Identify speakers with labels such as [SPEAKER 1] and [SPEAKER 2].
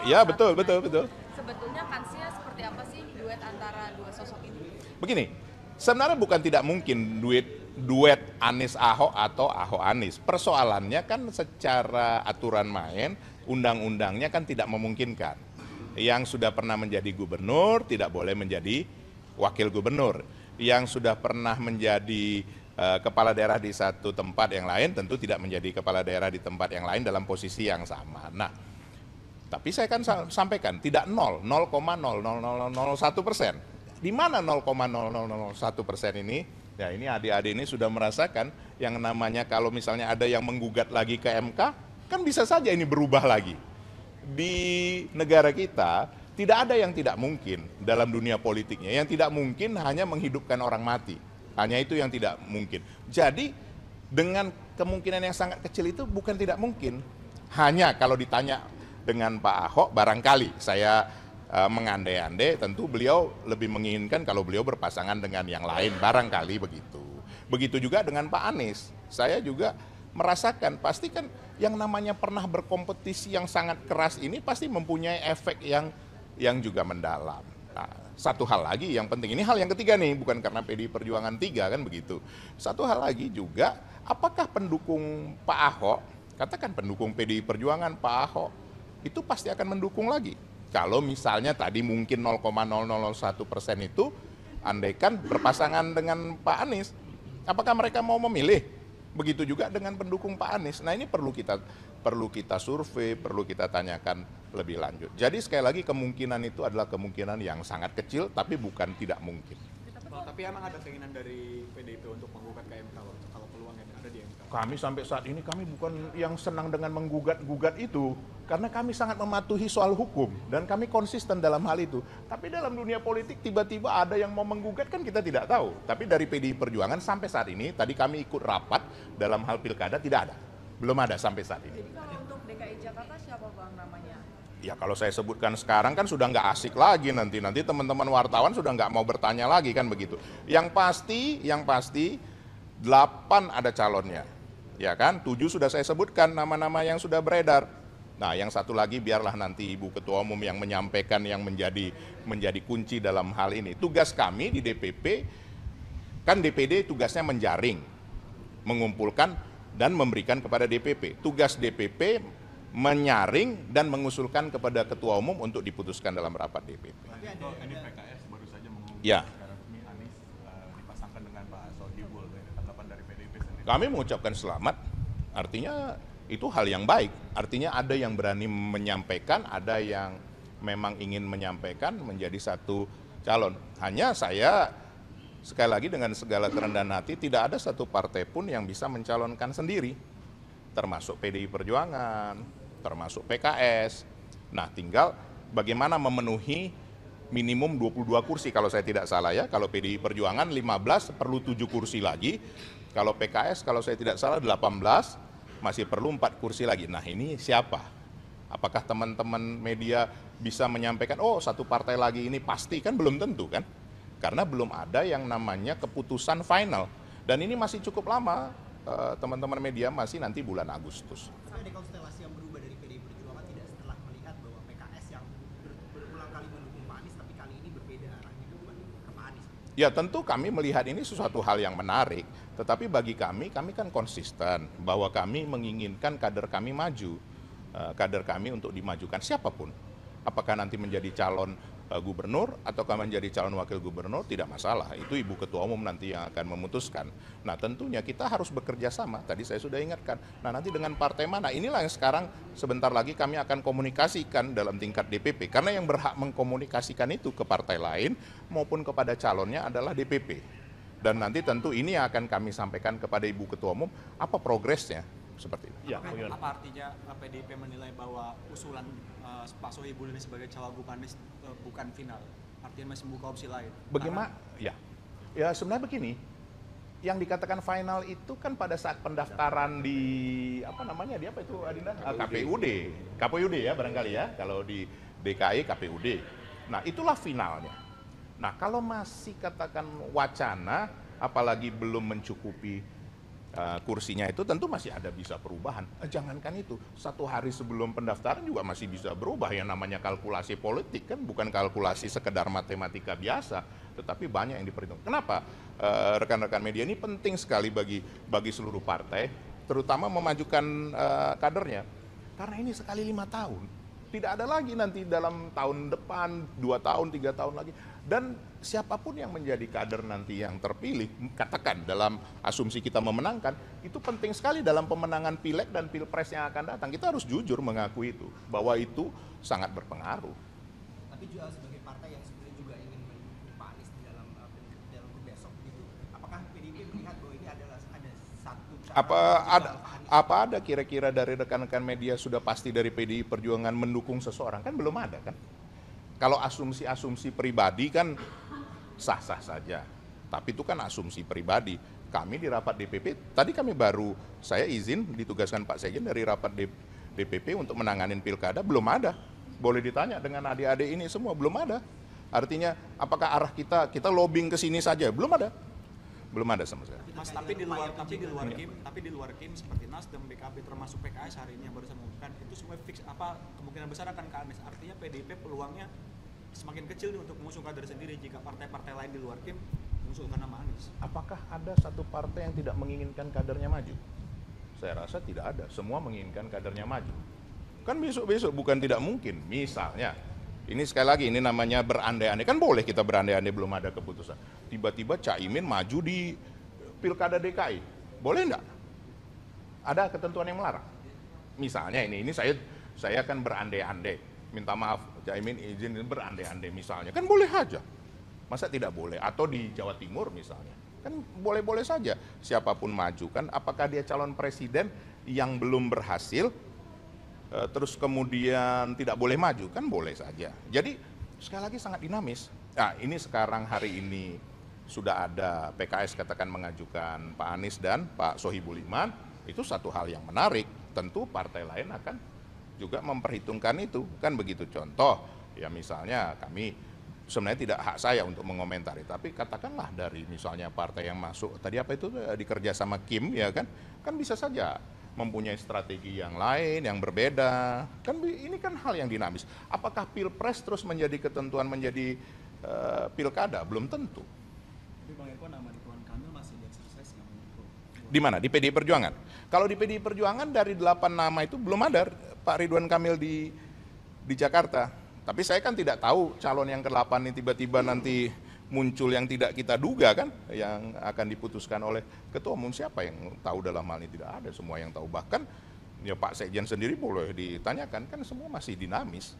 [SPEAKER 1] Ya, betul, betul, betul.
[SPEAKER 2] Sebetulnya kansnya seperti apa sih duet antara dua sosok ini?
[SPEAKER 1] Begini, sebenarnya bukan tidak mungkin duet Anies Ahok atau Ahok Anies. Persoalannya kan secara aturan main, undang-undangnya kan tidak memungkinkan. Yang sudah pernah menjadi gubernur tidak boleh menjadi wakil gubernur. Yang sudah pernah menjadi kepala daerah di satu tempat yang lain tentu tidak menjadi kepala daerah di tempat yang lain dalam posisi yang sama. Nah, tapi saya kan sampaikan tidak 0,00001%. Di mana 0,0001% ini? Ya, ini adik-adik ini sudah merasakan yang namanya kalau misalnya ada yang menggugat lagi ke MK, kan bisa saja ini berubah lagi. Di negara kita tidak ada yang tidak mungkin dalam dunia politiknya. Yang tidak mungkin hanya menghidupkan orang mati. Hanya itu yang tidak mungkin. Jadi dengan kemungkinan yang sangat kecil itu bukan tidak mungkin. Hanya kalau ditanya dengan Pak Ahok barangkali saya mengandai-andai tentu beliau lebih menginginkan kalau beliau berpasangan dengan yang lain barangkali begitu. Begitu juga dengan Pak Anies. Saya juga merasakan pasti kan yang namanya pernah berkompetisi yang sangat keras ini pasti mempunyai efek yang juga mendalam. Nah, satu hal lagi yang penting, ini hal yang ketiga nih, bukan karena PDI Perjuangan 3 kan begitu. Satu hal lagi juga, apakah pendukung Pak Ahok, katakan pendukung PDI Perjuangan Pak Ahok, itu pasti akan mendukung lagi. Kalau misalnya tadi mungkin 0,001% itu, andaikan berpasangan dengan Pak Anies, apakah mereka mau memilih? Begitu juga dengan pendukung Pak Anies. Nah ini perlu kita survei, perlu kita tanyakan lebih lanjut. Jadi sekali lagi kemungkinan itu adalah kemungkinan yang sangat kecil, tapi bukan tidak mungkin.
[SPEAKER 3] Tapi emang ada keinginan dari PDIP untuk menggugat ke MK kalau peluangnya ada di MK?
[SPEAKER 1] Kami sampai saat ini kami bukan yang senang dengan menggugat-gugat itu, karena kami sangat mematuhi soal hukum dan kami konsisten dalam hal itu. Tapi dalam dunia politik tiba-tiba ada yang mau menggugat kan kita tidak tahu. Tapi dari PDI Perjuangan sampai saat ini, tadi kami ikut rapat dalam hal pilkada tidak ada. Belum ada sampai saat ini.
[SPEAKER 2] Jadi kalau untuk DKI Jakarta siapa bang namanya?
[SPEAKER 1] Ya kalau saya sebutkan sekarang kan sudah nggak asik lagi nanti teman-teman wartawan sudah nggak mau bertanya lagi kan begitu. Yang pasti 8 ada calonnya, ya kan? 7 sudah saya sebutkan nama-nama yang sudah beredar. Nah yang satu lagi biarlah nanti Ibu Ketua Umum yang menyampaikan yang menjadi kunci dalam hal ini. Tugas kami di DPP, kan DPD tugasnya menjaring, mengumpulkan dan memberikan kepada DPP. Tugas DPP menyaring dan mengusulkan kepada Ketua Umum untuk diputuskan dalam rapat DPP.
[SPEAKER 4] Ini PKS baru saja mengumumkan
[SPEAKER 1] Ya.
[SPEAKER 4] secara resmi Anies dipasangkan dengan Pak Sohibul. Tanggapan dari PDIP sendiri?
[SPEAKER 1] Kami mengucapkan selamat, artinya itu hal yang baik. Artinya ada yang berani menyampaikan, ada yang memang ingin menyampaikan menjadi satu calon. Hanya saya sekali lagi dengan segala kerendahan hati tidak ada satu partai pun yang bisa mencalonkan sendiri. Termasuk PDI Perjuangan, termasuk PKS. Nah, tinggal bagaimana memenuhi minimum 22 kursi kalau saya tidak salah ya. Kalau PDI Perjuangan 15 perlu 7 kursi lagi. Kalau PKS kalau saya tidak salah 18 masih perlu 4 kursi lagi. Nah, ini siapa? Apakah teman-teman media bisa menyampaikan, oh satu partai lagi ini pasti? Kan belum tentu kan? Karena belum ada yang namanya keputusan final. Dan ini masih cukup lama, teman-teman media masih nanti bulan Agustus.
[SPEAKER 5] Ada konstelasi yang berubah dari PDI Perjuangan tidak setelah melihat bahwa PKS yang berulang kali mendukung Pak Anies tapi kali ini berbeda arahnya ke Pak Anies?
[SPEAKER 1] Ya tentu kami melihat ini sesuatu hal yang menarik, tetapi bagi kami kan konsisten bahwa kami menginginkan kader kami maju, kader kami untuk dimajukan siapapun. Apakah nanti menjadi calon gubernur ataukah menjadi calon wakil gubernur tidak masalah, itu Ibu Ketua Umum nanti yang akan memutuskan. Nah tentunya kita harus bekerja sama, tadi saya sudah ingatkan, nah nanti dengan partai mana, inilah yang sekarang sebentar lagi kami akan komunikasikan dalam tingkat DPP, karena yang berhak mengkomunikasikan itu ke partai lain maupun kepada calonnya adalah DPP. Dan nanti tentu ini yang akan kami sampaikan kepada Ibu Ketua Umum, apa progresnya, seperti itu.
[SPEAKER 3] Ya, apa artinya PDIP menilai bahwa usulan Pak Sohibul ini sebagai cawagup Anies bukan final? Artinya masih membuka opsi lain?
[SPEAKER 1] Bagaimana? Ya sebenarnya begini, yang dikatakan final itu kan pada saat pendaftaran di di apa itu Adinda? KPUD ya barangkali ya, kalau di DKI KPUD. Nah itulah finalnya. Nah kalau masih katakan wacana, apalagi belum mencukupi kursinya itu tentu masih ada bisa perubahan. Jangankan itu, 1 hari sebelum pendaftaran juga masih bisa berubah. Yang namanya kalkulasi politik kan bukan kalkulasi sekedar matematika biasa, tetapi banyak yang diperhitungkan. Kenapa rekan-rekan media ini penting sekali bagi seluruh partai, terutama memajukan kadernya. Karena ini sekali 5 tahun. Tidak ada lagi nanti dalam tahun depan, 2 tahun, 3 tahun lagi. Dan siapapun yang menjadi kader nanti yang terpilih, katakan dalam asumsi kita memenangkan, itu penting sekali dalam pemenangan pileg dan pilpres yang akan datang. Kita harus jujur mengakui itu, bahwa itu sangat berpengaruh.
[SPEAKER 5] Tapi juga sebagai partai yang sebenarnya juga ingin mendukung Pak Anies di dalam besok gitu, apakah PDIP melihat bahwa ini adalah ada satu cara
[SPEAKER 1] Apa ada kira-kira dari rekan-rekan media sudah pasti dari PDI Perjuangan mendukung seseorang? Kan belum ada kan? Kalau asumsi-asumsi pribadi kan sah-sah saja. Tapi itu kan asumsi pribadi. Kami di rapat DPP, tadi saya izin ditugaskan Pak Sekjen dari rapat DPP untuk menanganin pilkada, belum ada. Boleh ditanya dengan adik-adik ini semua, belum ada. Artinya apakah arah kita lobbying ke sini saja? Belum ada. Belum ada sama sekali.
[SPEAKER 3] Mas, tapi di luar Kim seperti Nasdem, PKB termasuk PKS hari ini yang baru saya mengumumkan itu semua fix kemungkinan besar akan ke Anies. Artinya PDIP peluangnya semakin kecil nih untuk mengusung kader sendiri jika partai-partai lain di luar Kim mengusulkan nama Anies.
[SPEAKER 1] Apakah ada satu partai yang tidak menginginkan kadernya maju? Saya rasa tidak ada. Semua menginginkan kadernya maju. Kan besok-besok bukan tidak mungkin. Misalnya, ini sekali lagi, ini namanya berandai-andai. Kan boleh kita berandai-andai, belum ada keputusan. Tiba-tiba Caimin maju di Pilkada DKI. Boleh enggak? Ada ketentuan yang melarang. Misalnya ini saya akan berandai-andai. Minta maaf, Caimin izin berandai-andai misalnya. Kan boleh aja. Masa tidak boleh? Atau di Jawa Timur misalnya. Kan boleh-boleh saja siapapun maju. Kan apakah dia calon presiden yang belum berhasil, terus kemudian tidak boleh maju? Kan boleh saja. Jadi sekali lagi sangat dinamis. Nah ini sekarang hari ini sudah ada PKS katakan mengajukan Pak Anies dan Pak Sohibul Iman, itu satu hal yang menarik. Tentu partai lain akan juga memperhitungkan itu. Kan begitu, contoh, ya misalnya kami sebenarnya tidak hak saya untuk mengomentari, tapi katakanlah dari misalnya partai yang masuk, tadi apa itu dikerja sama Kim, ya kan bisa saja mempunyai strategi yang lain, yang berbeda. Kan ini kan hal yang dinamis. Apakah pilpres terus menjadi ketentuan menjadi pilkada? Belum tentu.
[SPEAKER 3] Tapi Bang Eko, nama Ridwan Kamil masih dieksersis nggak menurut?
[SPEAKER 1] Di mana? Di PDI Perjuangan. Kalau di PDI Perjuangan dari 8 nama itu belum ada Pak Ridwan Kamil di Jakarta. Tapi saya kan tidak tahu calon yang ke-8 ini tiba-tiba nanti muncul yang tidak kita duga kan, yang akan diputuskan oleh Ketua Umum. Siapa yang tahu dalam hal ini? Tidak ada, semua yang tahu. Bahkan ya Pak Sekjen sendiri boleh ditanyakan, kan semua masih dinamis.